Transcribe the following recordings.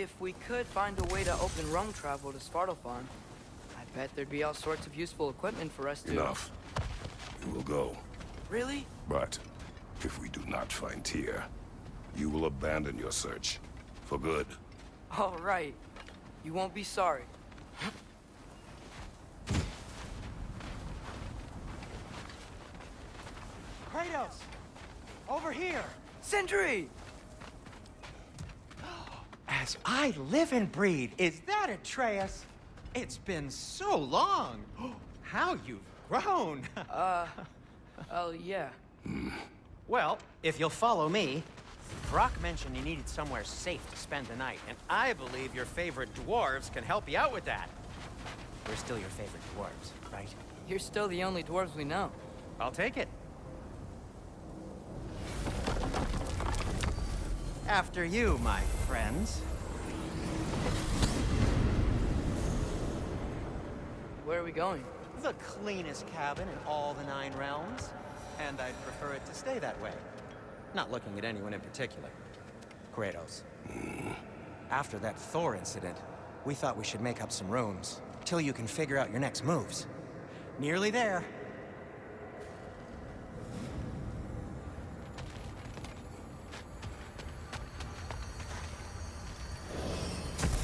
if we could find a way to open realm travel to Svartalfheim, I bet there'd be all sorts of useful equipment for us to... Enough. We will go. Really? But if we do not find Tyr, you will abandon your search. For good. All right. You won't be sorry. Kratos! Over here! Sentry! As I live and breathe, is that Atreus? It's been so long! How you've grown! Oh, yeah. Well, if you'll follow me, Brock mentioned he needed somewhere safe to spend the night, and I believe your favorite dwarves can help you out with that. We're still your favorite dwarves, right? You're still the only dwarves we know. I'll take it. After you, my friends. Where are we going? The cleanest cabin in all the 9 realms. And I'd prefer it to stay that way. Not looking at anyone in particular. Kratos. After that Thor incident, we thought we should make up some rooms, till you can figure out your next moves. Nearly there.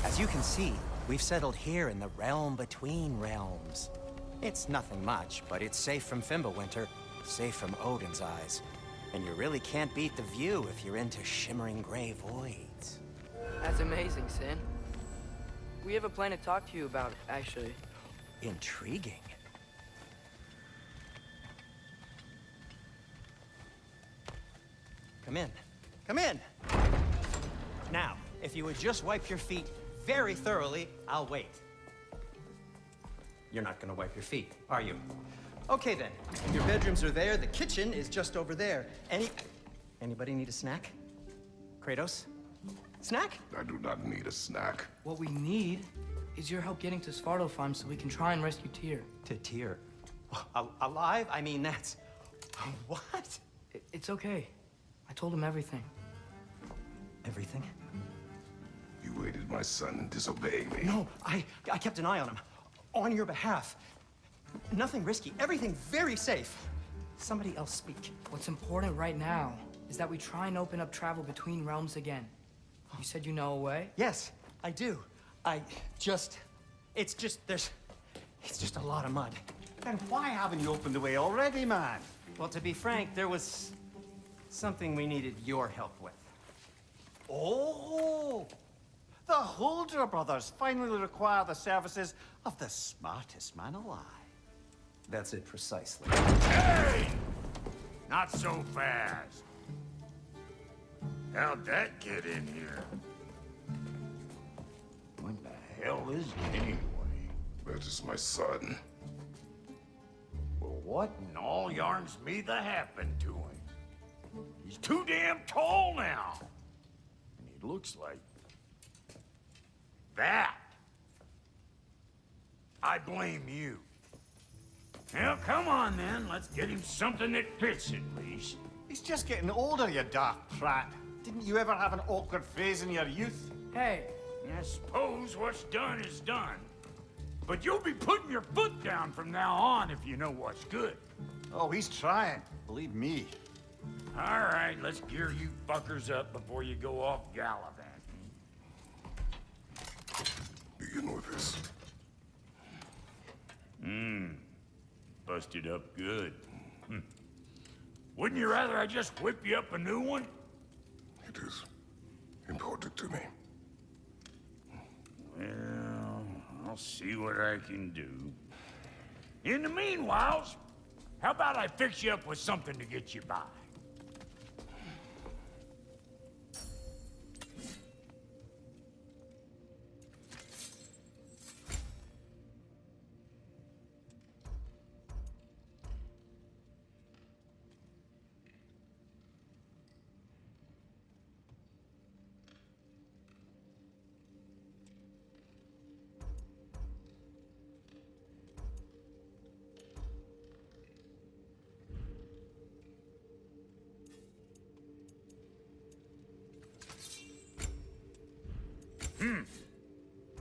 As you can see, we've settled here in the realm between realms. It's nothing much, but it's safe from Fimbulwinter, safe from Odin's eyes. And you really can't beat the view if you're into shimmering gray voids. That's amazing, Sin. We have a plan to talk to you about, actually. Intriguing. Come in. Come in! Now, if you would just wipe your feet very thoroughly, I'll wait. You're not gonna wipe your feet, are you? Okay then. Your bedrooms are there, the kitchen is just over there. Anybody need a snack? Kratos? Snack? I do not need a snack. What we need is your help getting to Svartalfheim so we can try and rescue Tyr. To Tyr? Alive? I mean, that's... What? It's okay. I told him everything. Everything? You aided my son disobeying me. No, I kept an eye on him. On your behalf. Nothing risky. Everything very safe. Somebody else speak. What's important right now is that we try and open up travel between realms again. You said you know a way? Yes, I do. It's just a lot of mud. Then why haven't you opened the way already, man? Well, to be frank, there was something we needed your help with. Oh! The Holder brothers finally require the services of the smartest man alive. That's it precisely. Hey! Not so fast. How'd that get in here? What the hell is it anyway? That is my son. Well, what in all yarns me that happened to him? He's too damn tall now. And he looks like... that. I blame you. Well, come on then. Let's get him something that fits at least. He's just getting older, you daft prat. Didn't you ever have an awkward phase in your youth? Hey, I suppose what's done is done. But you'll be putting your foot down from now on if you know what's good. Oh, he's trying. Believe me. All right, let's gear you fuckers up before you go off gallivanting. Begin with this. Busted up good. Wouldn't you rather I just whip you up a new one? It is important to me. Well, I'll see what I can do. In the meanwhile, how about I fix you up with something to get you by?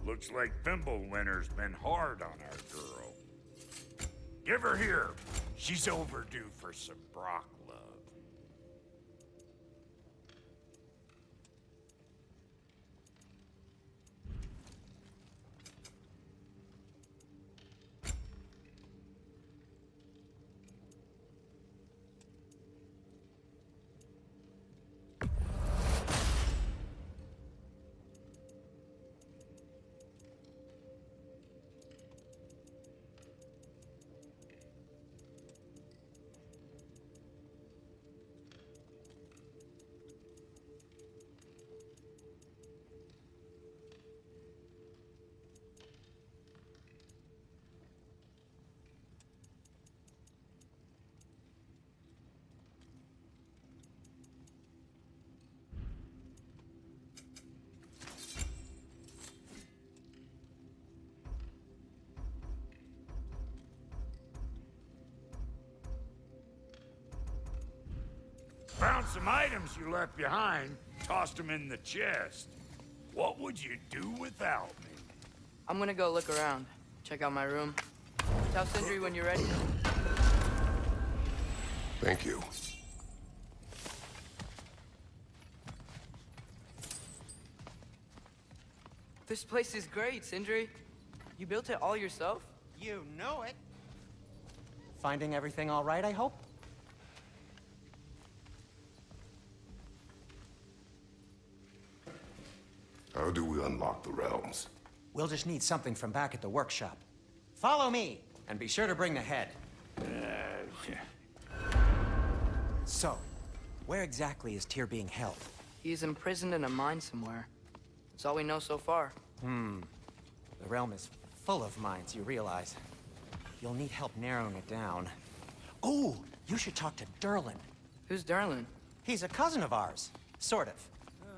Looks like Fimbulwinter's been hard on our girl. Give her here. She's overdue for some Brock love. Found some items you left behind, tossed them in the chest. What would you do without me? I'm gonna go look around. Check out my room. Tell Sindri when you're ready. Thank you. This place is great, Sindri. You built it all yourself? You know it. Finding everything all right, I hope? How do we unlock the realms? We'll just need something from back at the workshop. Follow me, and be sure to bring the head. So, where exactly is Tyr being held? He's imprisoned in a mine somewhere. That's all we know so far. The realm is full of mines, you realize. You'll need help narrowing it down. Oh, you should talk to Durlin. Who's Darlin? He's a cousin of ours, sort of.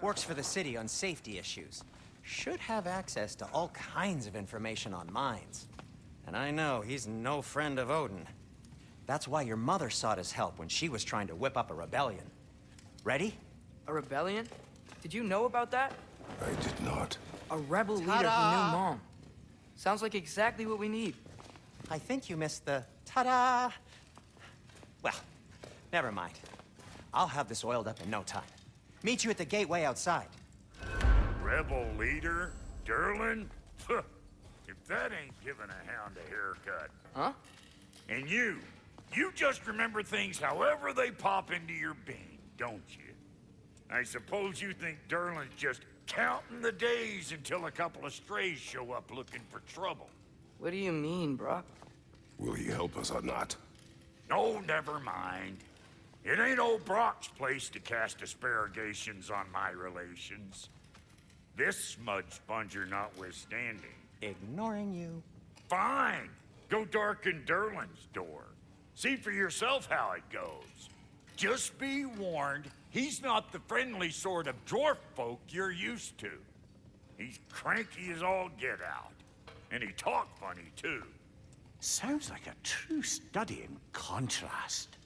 Works for the city on safety issues. Should have access to all kinds of information on mines. And I know he's no friend of Odin. That's why your mother sought his help when she was trying to whip up a rebellion. Ready? A rebellion? Did you know about that? I did not. A rebel leader who knew Mom. Sounds like exactly what we need. I think you missed the ta-da. Well, never mind. I'll have this oiled up in no time. Meet you at the gateway outside. Rebel leader? Durlin? If that ain't giving a hound a haircut. Huh? And you just remember things however they pop into your being, don't you? I suppose you think Durlin's just counting the days until a couple of strays show up looking for trouble. What do you mean, Brock? Will he help us or not? No, never mind. It ain't old Brock's place to cast asparagations on my relations. This smudge sponger notwithstanding. Ignoring you. Fine. Go darken Durlin's door. See for yourself how it goes. Just be warned, he's not the friendly sort of dwarf folk you're used to. He's cranky as all get out. And he talk funny, too. Sounds like a true study in contrast.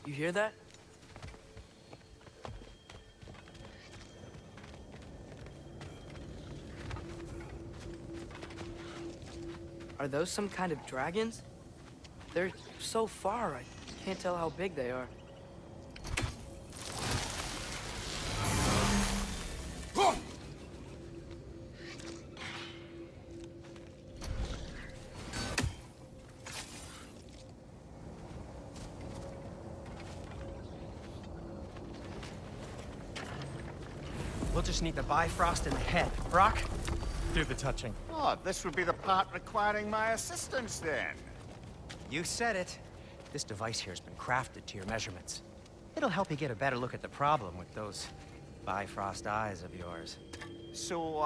You hear that? Are those some kind of dragons? They're so far, I can't tell how big they are. We'll just need the Bifrost in the head. Brock, do the touching. Oh, this would be the part requiring my assistance then. You said it. This device here has been crafted to your measurements. It'll help you get a better look at the problem with those Bifrost eyes of yours. So,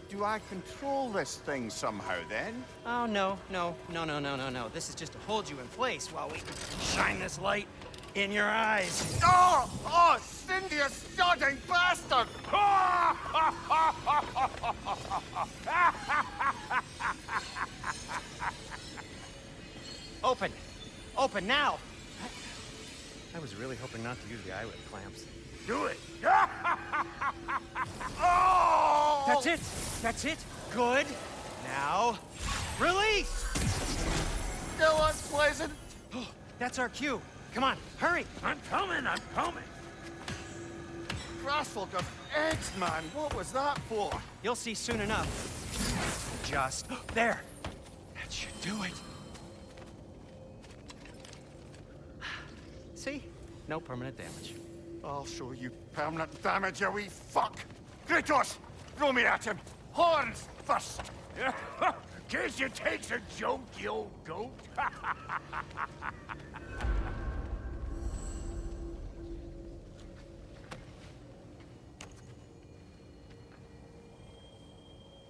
do I control this thing somehow then? Oh, no. This is just to hold you in place while we shine this light in your eyes. Oh! Oh, Cindy, you sodding bastard! Open! Open now! was really hoping not to use the eyelid clamps. Do it. Oh! That's it! That's it! Good! Now, release! Still unpleasant. That's our cue. Come on, hurry! I'm coming, I'm coming. Grassfolk of eggs, man. What was that for? You'll see soon enough. Just there. That should do it. See? No permanent damage. I'll show you permanent damage, you wee fuck. Kratos, throw me at him. Horns first. Guess you takes a joke, you old goat.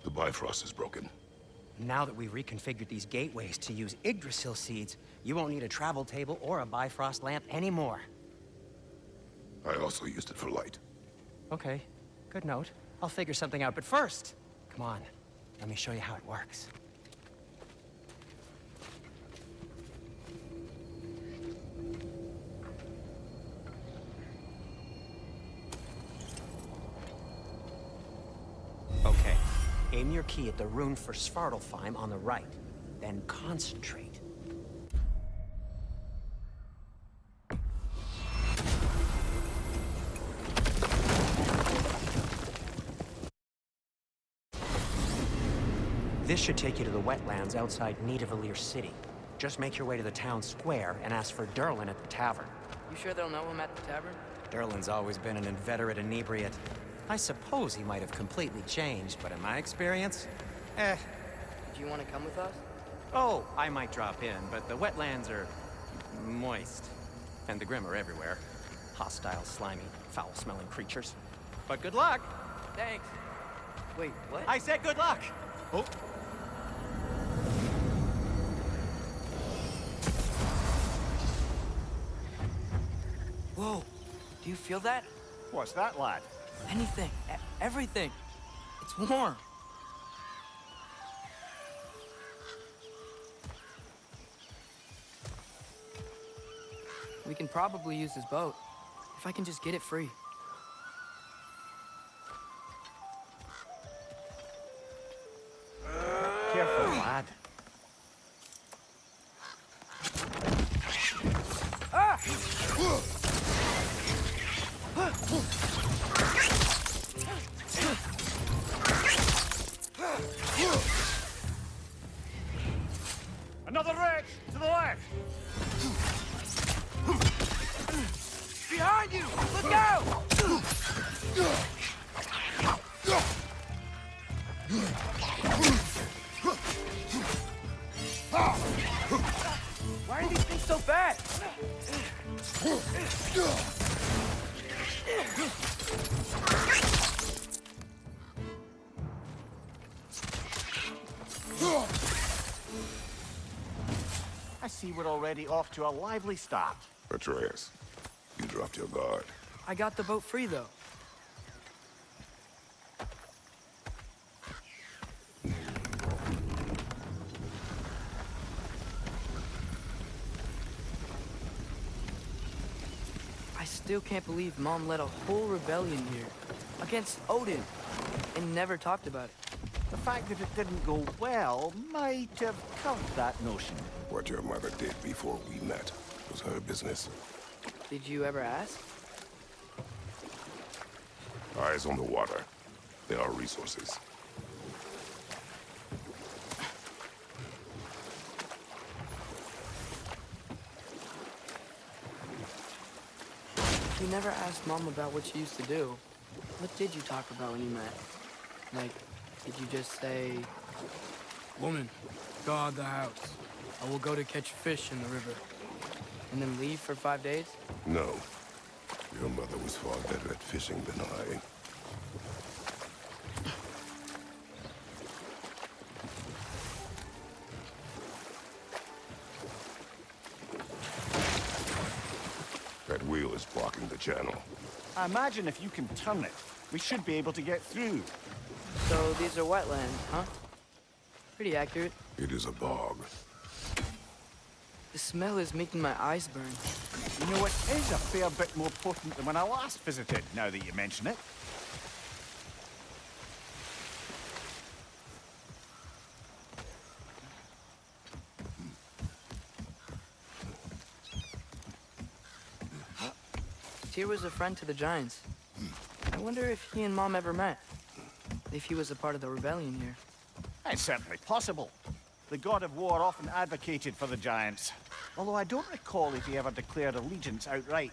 The Bifrost is broken. Now that we've reconfigured these gateways to use Yggdrasil seeds, you won't need a travel table or a Bifrost lamp anymore. I also used it for light. Okay, good note. I'll figure something out, but first, come on, let me show you how it works. Okay, aim your key at the rune for Svartalfheim on the right, then concentrate. This should take you to the wetlands outside Nidavellir City. Just make your way to the town square and ask for Durlin at the tavern. You sure they'll know him at the tavern? Durlin's always been an inveterate inebriate. I suppose he might have completely changed, but in my experience, Do you want to come with us? Oh, I might drop in, but the wetlands are moist. And the Grim are everywhere. Hostile, slimy, foul-smelling creatures. But good luck! Thanks. Wait, what? I said good luck! Oh. Whoa. Do you feel that? What's that, lad? Anything. Everything. It's warm. We can probably use this boat. If I can just get it free. Careful, lad. Another wreck to the left. Behind you! Look out! Why are these things so bad? I see we're already off to a lively start. Atreus, you dropped your guard. I got the boat free, though. I still can't believe Mom led a whole rebellion here against Odin and never talked about it. The fact that it didn't go well might have covered that notion. What your mother did before we met was her business. Did you ever ask? Eyes on the water. There are resources. You never asked Mom about what you used to do. What did you talk about when you met? Like, did you just say, "Woman, guard the house. I will go to catch fish in the river," and then leave for 5 days? No. Your mother was far better at fishing than I. That wheel is blocking the channel. I imagine if you can turn it, we should be able to get through. So these are wetlands, huh? Pretty accurate. It is a bog. The smell is making my eyes burn. You know what is a fair bit more potent than when I last visited, now that you mention it. Tyr was a friend to the Giants. I wonder if he and Mom ever met. If he was a part of the rebellion here. It's certainly possible. The god of war often advocated for the Giants. Although I don't recall if he ever declared allegiance outright.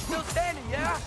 Still standing, yeah?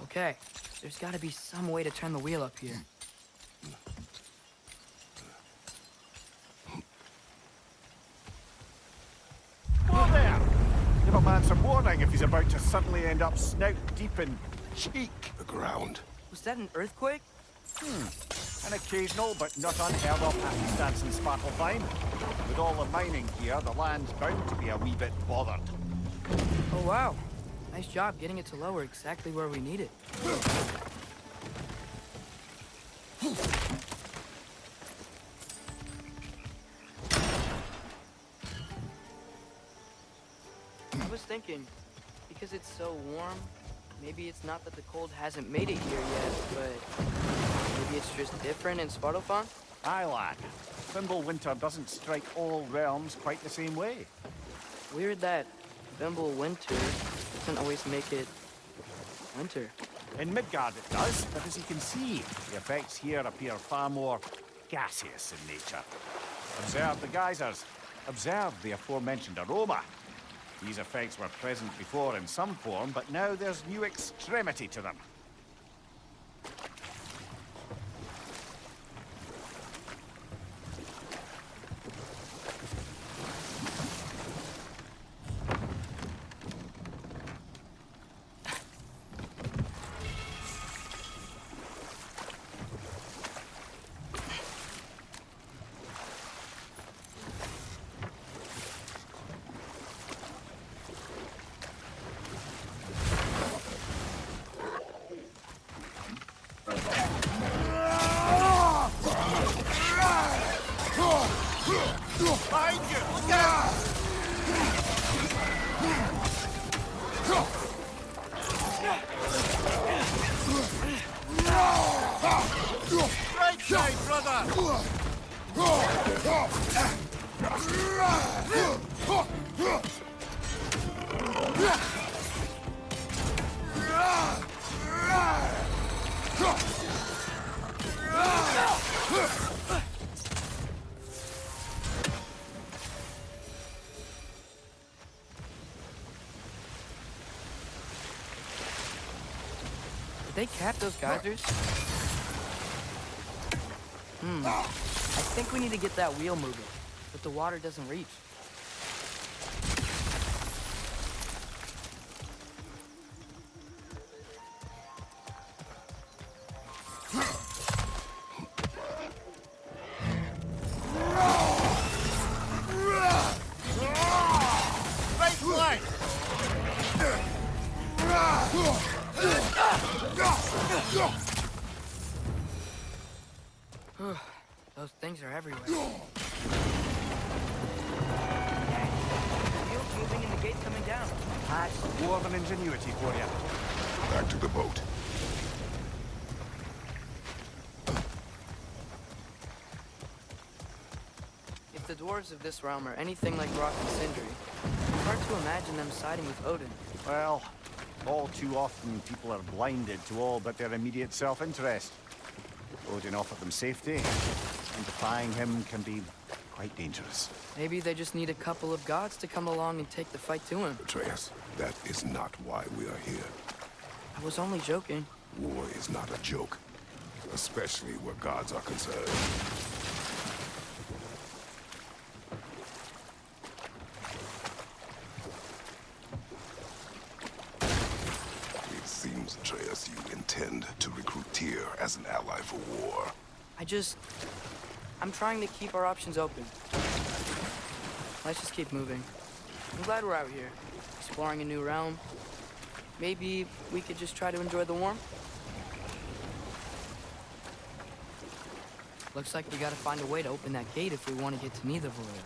Okay, there's gotta be some way to turn the wheel up here. Whoa there! Give a man some warning if he's about to suddenly end up snout deep in cheek. The ground. Was that an earthquake? An occasional but not unheard of happenstance in Svartalfheim. With all the mining here, the land's bound to be a wee bit bothered. Oh wow. Nice job getting it to lower exactly where we need it. I was thinking, because it's so warm, maybe it's not that the cold hasn't made it here yet, but maybe it's just different in Svartalfheim? Aye, lad. Thimble winter doesn't strike all realms quite the same way. Weird that Thimble winter doesn't always make it winter. In Midgard it does, but as you can see, the effects here appear far more gaseous in nature. Observe the geysers. Observe the aforementioned aroma. These effects were present before in some form, but now there's new extremity to them. Behind you! Look out! Right side, brother! Did they cap those geysers? I think we need to get that wheel moving, but the water doesn't reach. Right flank! Those things are everywhere. Dang. Wheels moving and the gate's coming down. That's dwarven ingenuity for you. Back to the boat. If the dwarves of this realm are anything like Rock and Sindri, it's hard to imagine them siding with Odin. Well, all too often people are blinded to all but their immediate self-interest. Odin offered them safety, and defying him can be quite dangerous. Maybe they just need a couple of gods to come along and take the fight to him. Atreus, that is not why we are here. I was only joking. War is not a joke, especially where gods are concerned. It seems, Atreus, you intend to recruit Tyr as an ally for war. I'm trying to keep our options open. Let's just keep moving. I'm glad we're out here, exploring a new realm. Maybe we could just try to enjoy the warmth? Looks like we gotta find a way to open that gate if we want to get to Nidavellir.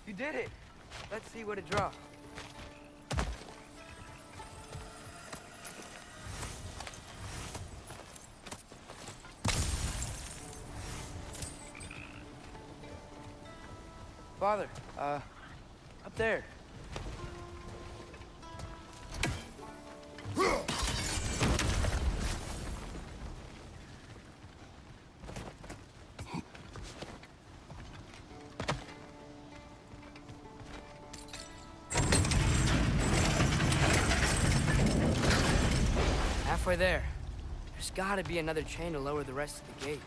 You did it! Let's see what it draws. Father, up there. Halfway there. There's gotta be another chain to lower the rest of the gate.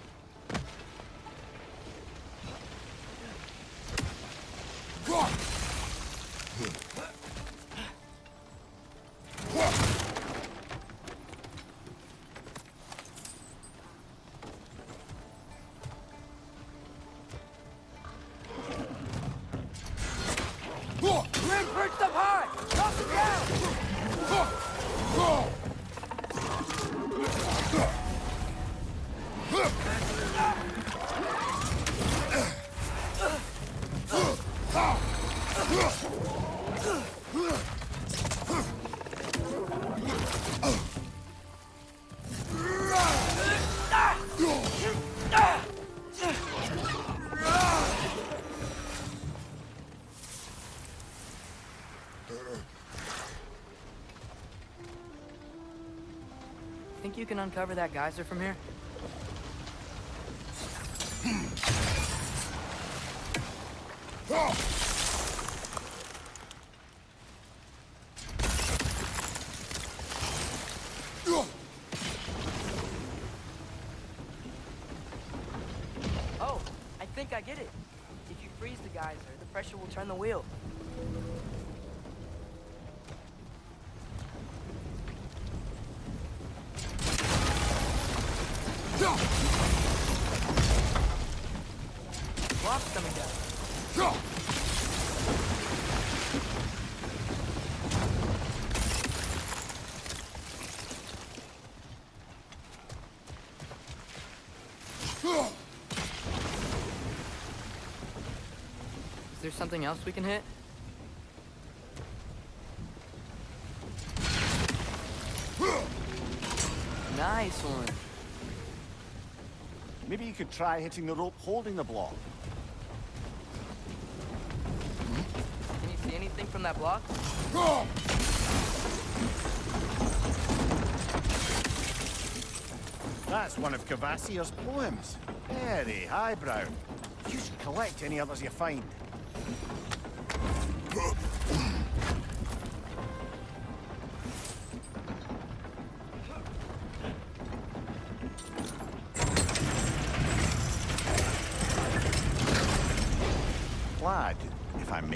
Rim perched up high! Toss it down! Think you can uncover that geyser from here? Oh, I think I get it. If you freeze the geyser, the pressure will turn the wheel. Block's coming down. Is there something else we can hit? Nice one. Maybe you could try hitting the rope holding the block. Can you see anything from that block? That's one of Cavassier's poems. Very highbrow. You should collect any others you find.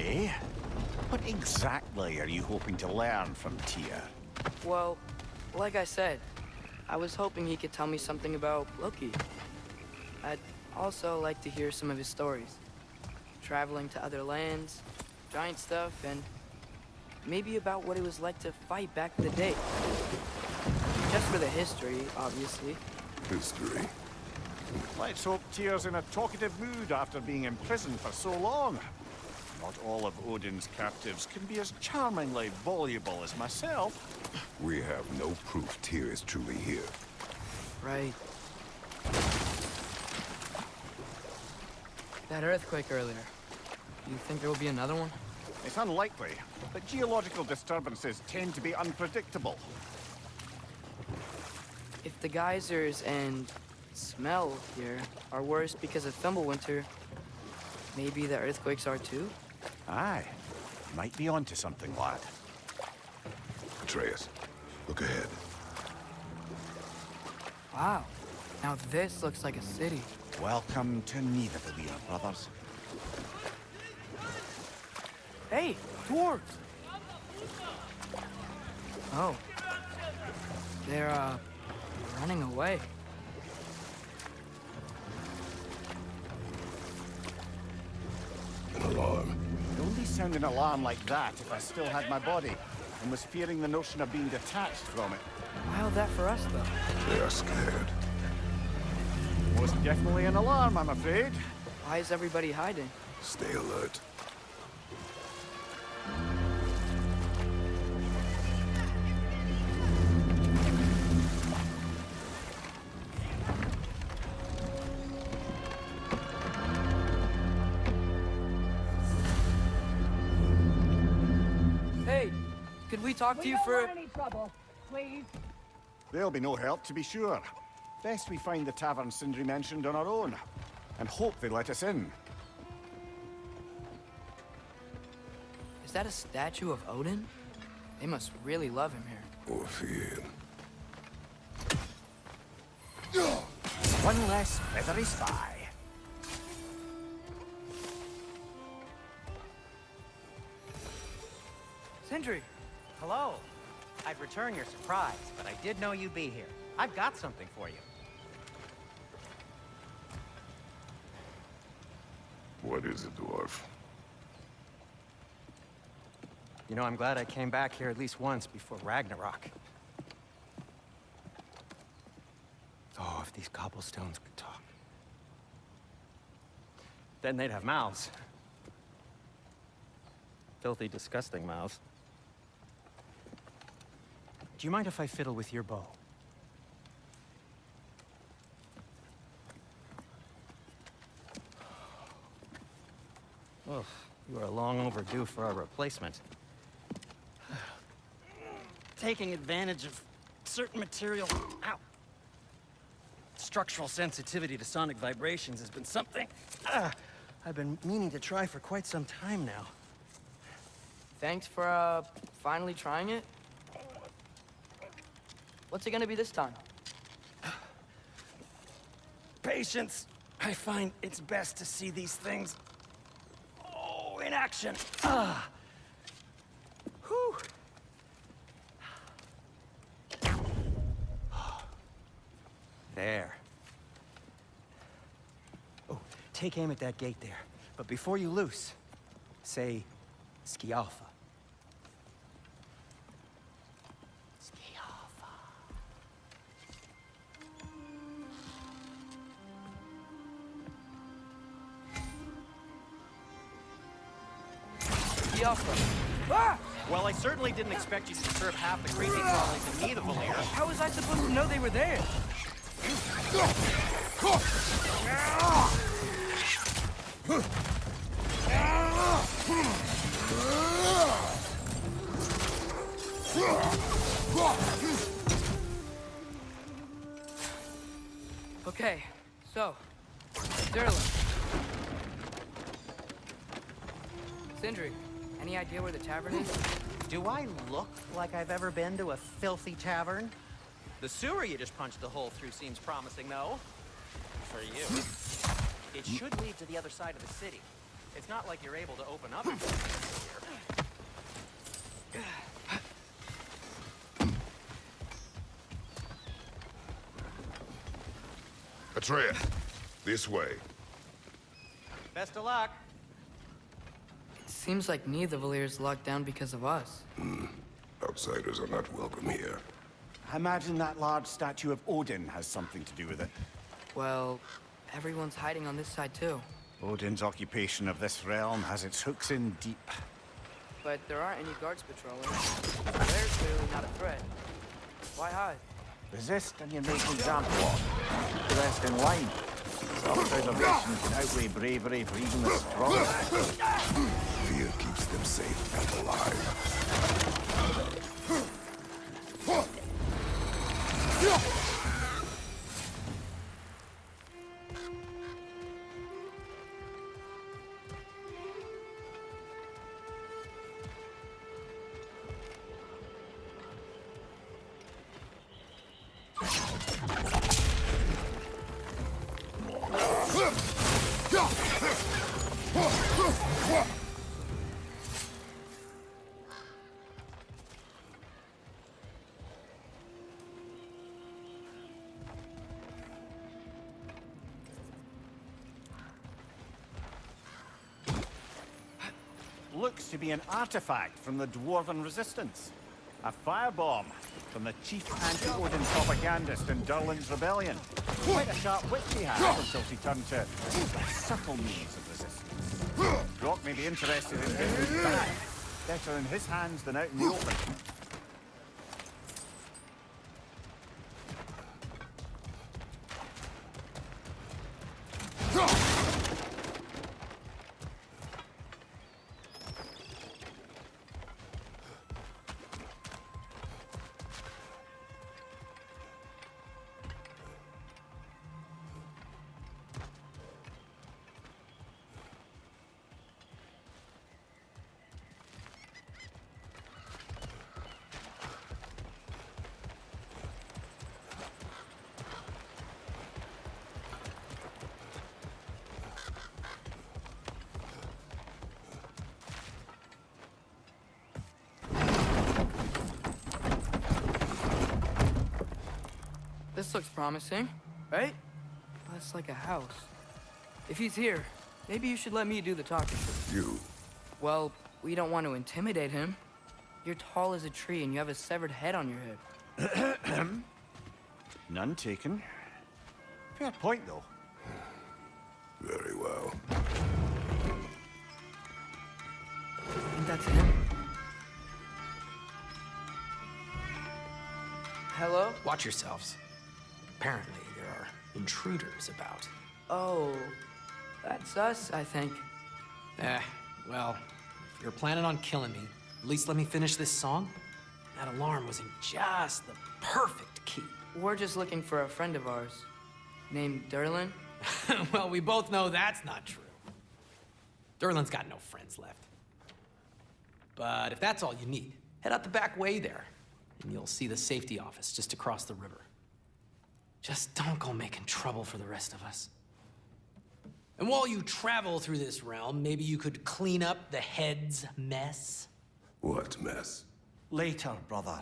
me. What exactly are you hoping to learn from Tyr? Well, like I said, I was hoping he could tell me something about Loki. I'd also like to hear some of his stories. Traveling to other lands, giant stuff, and maybe about what it was like to fight back in the day. Just for the history, obviously. History. Let's hope Tyr's in a talkative mood after being imprisoned for so long. Not all of Odin's captives can be as charmingly voluble as myself. We have no proof Tyr is truly here. Right. That earthquake earlier. Do you think there will be another one? It's unlikely, but geological disturbances tend to be unpredictable. If the geysers and smell here are worse because of Thimblewinter, maybe the earthquakes are too? Aye. Might be onto something, lad. Atreus, look ahead. Wow. Now this looks like a city. Welcome to Nidavellir, brothers. Hey, dwarves! Oh. They're, running away. An alarm. I'd only sound an alarm like that if I still had my body, and was fearing the notion of being detached from it. Wild that for us, though. They are scared. Most definitely an alarm, I'm afraid. Why is everybody hiding? Stay alert. Hey, could we talk to you don't for... want any trouble, please. There'll be no help, to be sure. Best we find the tavern Sindri mentioned on our own, and hope they let us in. Is that a statue of Odin? They must really love him here. Or fear. One less feathery spy. Sindri! Hello. I'd return your surprise, but I did know you'd be here. I've got something for you. What is it, dwarf? You know, I'm glad I came back here at least once before Ragnarok. Oh, if these cobblestones could talk. Then they'd have mouths. Filthy, disgusting mouths. Do you mind if I fiddle with your bow? Oh, you are long overdue for a replacement. Taking advantage of certain material... Ow! Structural sensitivity to sonic vibrations has been something I've been meaning to try for quite some time now. Thanks for, finally trying it. What's it gonna be this time? Patience. I find it's best to see these things... in action. Whew. There. Oh, take aim at that gate there. But before you loose, say, Skialfa. Skialfa. Ah! Well, I certainly didn't expect you to disturb half the creepy crawlies in need of a lair. How was I supposed to know they were there? Okay, so, Sterling. Sindri, any idea where the tavern is? Do I look like I've ever been to a filthy tavern? The sewer you just punched a hole through seems promising, though. For you. It should lead to the other side of the city. It's not like you're able to open up. Atreus, this way. Best of luck. It seems like neither Valyr's locked down because of us. Outsiders are not welcome here. I imagine that large statue of Odin has something to do with it. Well, everyone's hiding on this side too. Odin's occupation of this realm has its hooks in deep. But there aren't any guards patrolling. Valyr's clearly not a threat. Why hide? Resist and you make an example of. The rest in line. Self-preservation can outweigh bravery for even the strongest. Fear keeps them safe and alive. Looks to be an artifact from the Dwarven Resistance. A firebomb from the chief anti-Odin propagandist in Durlin's rebellion. Quite a sharp wit she had until she turned to the subtle means of resistance. Brock may be interested in getting his back. Better in his hands than out in the open. This looks promising, right? Well, it's like a house. If he's here, maybe you should let me do the talking. You. Well, we don't want to intimidate him. You're tall as a tree and you have a severed head on your head. None taken. Fair point, though. Very well. I think that's him. Hello? Watch yourselves. Apparently, there are intruders about. Oh, that's us, I think. Well, if you're planning on killing me, at least let me finish this song. That alarm was in just the perfect key. We're just looking for a friend of ours named Durlin. Well, we both know that's not true. Durlin's got no friends left. But if that's all you need, head out the back way there, and you'll see the safety office just across the river. Just don't go making trouble for the rest of us. And while you travel through this realm, maybe you could clean up the head's mess? What mess? Later, brother.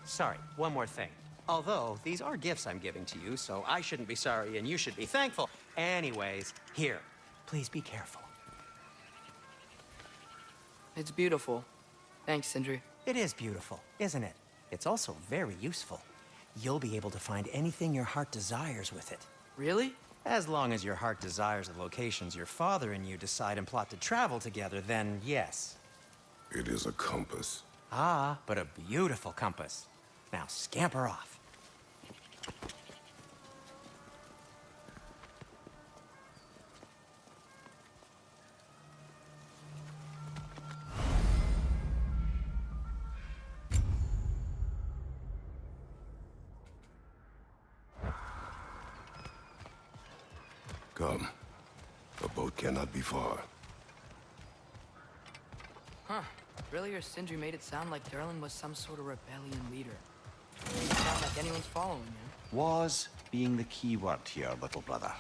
Sorry, one more thing. Although, these are gifts I'm giving to you, so I shouldn't be sorry and you should be thankful. Anyways, here, please be careful. It's beautiful. Thanks, Sindri. It is beautiful, isn't it? It's also very useful. You'll be able to find anything your heart desires with it. Really? As long as your heart desires the locations your father and you decide and plot to travel together, then yes. It is a compass. Ah, but a beautiful compass. Now scamper off. Come. A boat cannot be far. Huh. Earlier, Sindri made it sound like Durlin was some sort of rebellion leader. It doesn't sound like anyone's following him. Was being the key word here, little brother.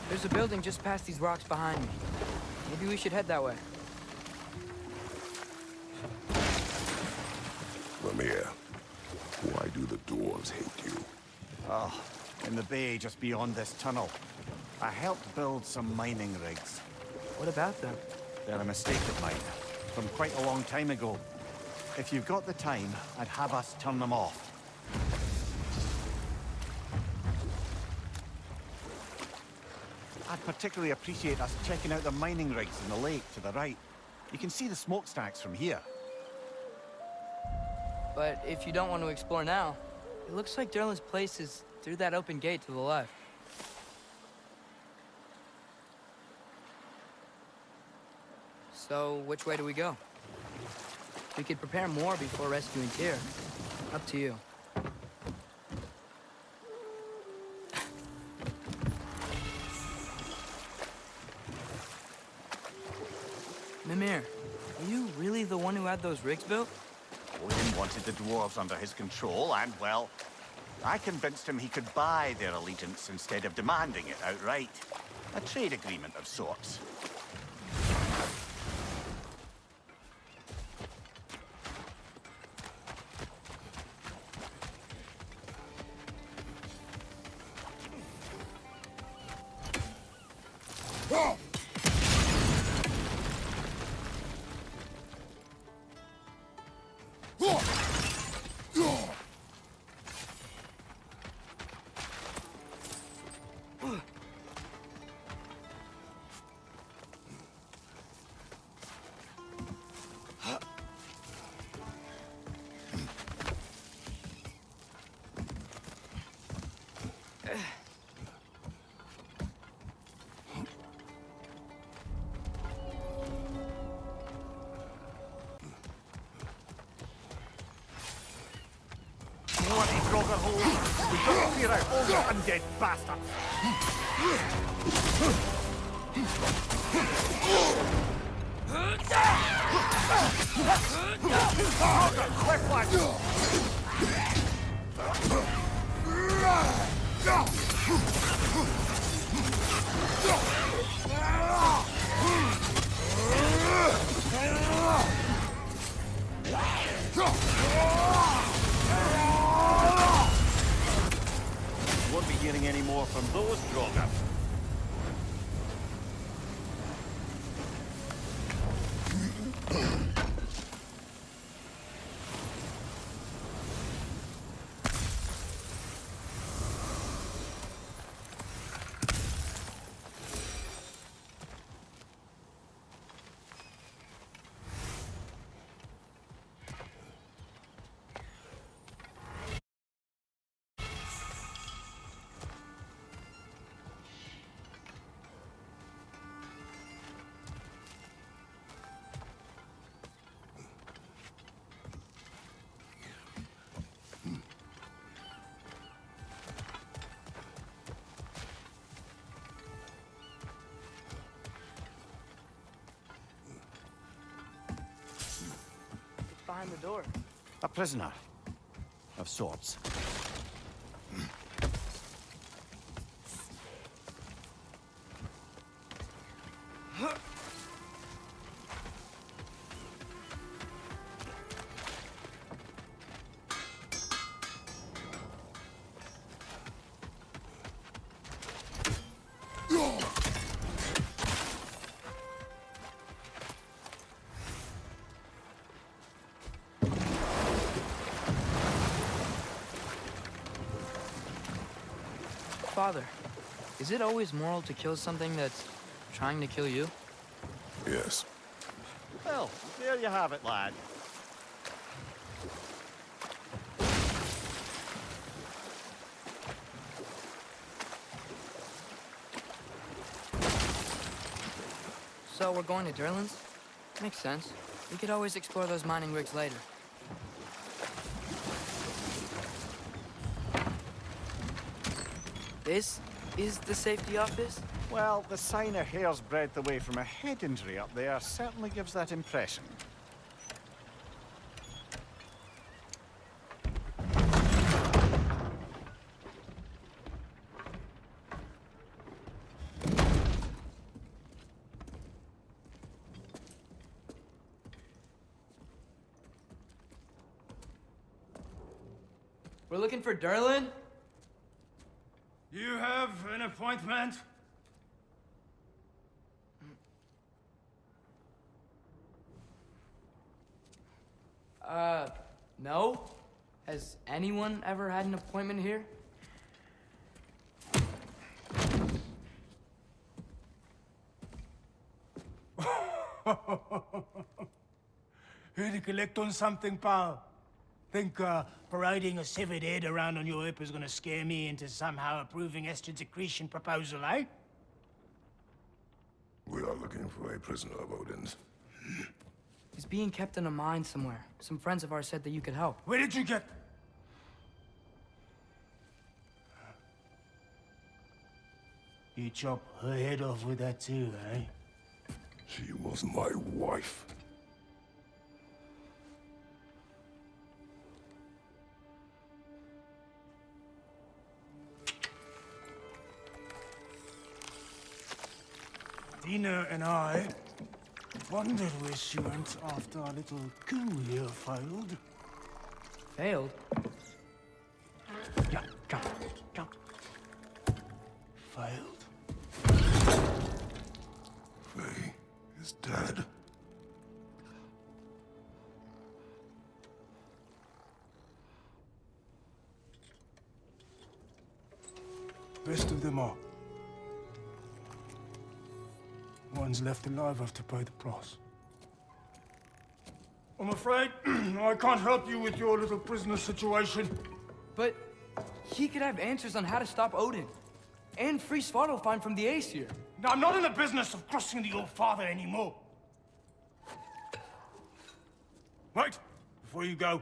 There's a building just past these rocks behind me. Maybe we should head that way. Lemire, why do the dwarves hate you? Oh, in the bay just beyond this tunnel. I helped build some mining rigs. What about them? They're a mistake of mine, from quite a long time ago. If you've got the time, I'd have us turn them off. I'd particularly appreciate us checking out the mining rigs in the lake to the right. You can see the smokestacks from here. But if you don't want to explore now, it looks like Durlin's place is through that open gate to the left. So, which way do we go? We could prepare more before rescuing Tyr. Up to you. Mimir, are you really the one who had those rigs built? Odin wanted the dwarves under his control, and, well, I convinced him he could buy their allegiance instead of demanding it outright. A trade agreement of sorts. Bloody Grogger hole! We've got to clear out all the undead bastards! Harder, quick, lads! Won't be hearing any more from those Grogger. Behind the door. A prisoner. Of sorts. Father, is it always moral to kill something that's trying to kill you? Yes. Well, there you have it, lad. So we're going to Durlin's? Makes sense. We could always explore those mining rigs later. This is the safety office? Well, the sign a hair's breadth away from a head injury up there certainly gives that impression. We're looking for Derlin? You have an appointment? No. Has anyone ever had an appointment here? Here to collect on something, pal? Think, parading a severed head around on your hip is gonna scare me into somehow approving estrogen secretion proposal, eh? We are looking for a prisoner of Odin's. He's being kept in a mine somewhere. Some friends of ours said that you could help. Where did you get... You chop her head off with that too, eh? She was my wife. Dina and I wondered where she went after our little coup here failed. Failed? Come. Failed? Faye is dead. Rest of them are. Ones left alive have to pay the price. I'm afraid I can't help you with your little prisoner situation. But he could have answers on how to stop Odin. And free Svartalfheim from the Aesir. Now, I'm not in the business of crossing the old father anymore. Right, before you go.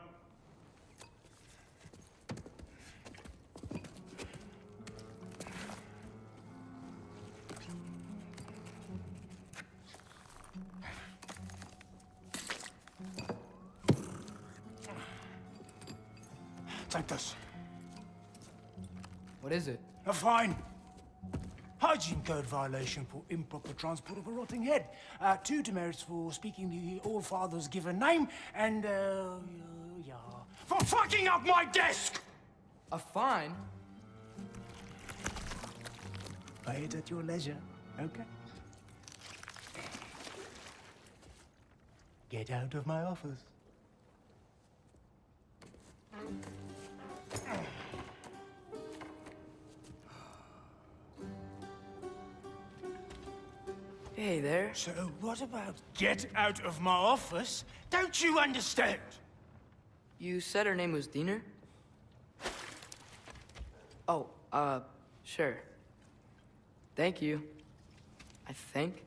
Take this. What is it? A fine. Hygiene code violation for improper transport of a rotting head. 2 demerits for speaking the All-Father's given name, and, yeah. For fucking up my desk! A fine? Pay it at your leisure, okay? Get out of my office. Hey there. So what about get out of my office? Don't you understand? You said her name was Diener? Oh, sure. Thank you. I think.